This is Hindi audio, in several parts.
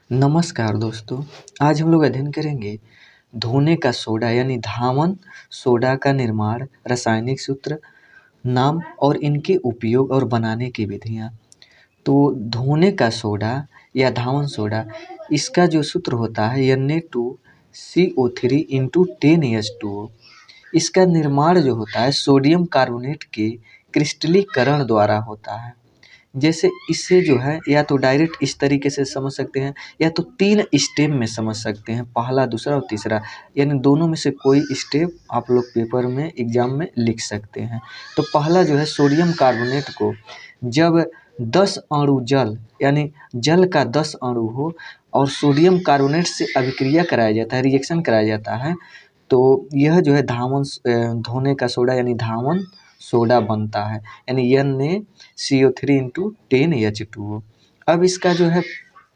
नमस्कार दोस्तों। आज हम लोग अध्ययन करेंगे धोने का सोडा यानी धावन सोडा का निर्माण, रासायनिक सूत्र, नाम और इनके उपयोग और बनाने की विधियाँ। तो धोने का सोडा या धावन सोडा, इसका जो सूत्र होता है Na2CO3 इंटू 10H2O। इसका निर्माण जो होता है सोडियम कार्बोनेट के क्रिस्टलीकरण द्वारा होता है। जैसे इससे जो है या तो डायरेक्ट इस तरीके से समझ सकते हैं या तो 3 स्टेप में समझ सकते हैं, पहला, दूसरा और तीसरा, यानी दोनों में से कोई स्टेप आप लोग पेपर में एग्जाम में लिख सकते हैं। तो पहला जो है सोडियम कार्बोनेट को जब 10 अणु जल यानी जल का 10 अणु हो और सोडियम कार्बोनेट से अभिक्रिया कराया जाता है, रिएक्शन कराया जाता है, तो यह जो है धोने का सोडा यानी धावन सोडा बनता है, यानी NaCO3 इंटू 10H2O। अब इसका जो है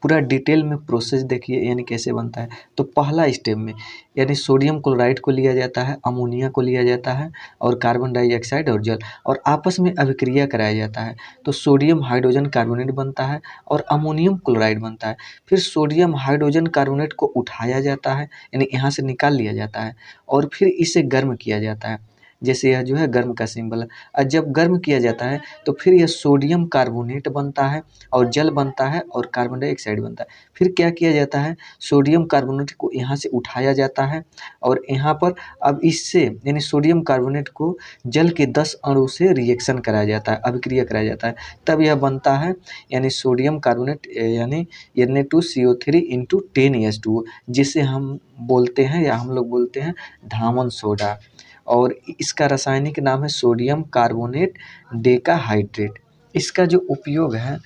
पूरा डिटेल में प्रोसेस देखिए, यानी कैसे बनता है। तो पहला स्टेप में यानी सोडियम क्लोराइड को लिया जाता है, अमोनिया को लिया जाता है और कार्बन डाइऑक्साइड और जल, और आपस में अभिक्रिया कराया जाता है। तो सोडियम हाइड्रोजन कार्बोनेट बनता है और अमोनियम क्लोराइड बनता है। फिर सोडियम हाइड्रोजन कार्बोनेट को उठाया जाता है, यानी यहाँ से निकाल लिया जाता है और फिर इसे गर्म किया जाता है। जैसे यह जो है गर्म का सिंबल है, और जब गर्म किया जाता है तो फिर यह सोडियम कार्बोनेट बनता है और जल बनता है और कार्बन डाइऑक्साइड बनता है। फिर क्या किया जाता है, सोडियम कार्बोनेट को यहाँ से उठाया जाता है और यहाँ पर अब इससे यानी सोडियम कार्बोनेट को जल के 10 अणु से रिएक्शन कराया जाता है, अभिक्रिया कराया जाता है, तब यह बनता है यानी सोडियम कार्बोनेट यानी Na2CO3 इंटू 10H2O, जिसे हम बोलते हैं या हम लोग बोलते हैं धावन सोडा। और इसका रासायनिक नाम है सोडियम कार्बोनेट डेकाहाइड्रेट। इसका जो उपयोग है,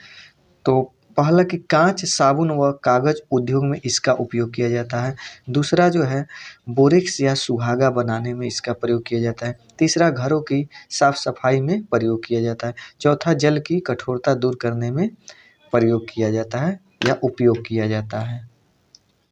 तो पहला कि कांच, साबुन व कागज उद्योग में इसका उपयोग किया जाता है। दूसरा जो है बोरेक्स या सुहागा बनाने में इसका प्रयोग किया जाता है। तीसरा घरों की साफ सफाई में प्रयोग किया जाता है। चौथा जल की कठोरता दूर करने में प्रयोग किया जाता है या उपयोग किया जाता है।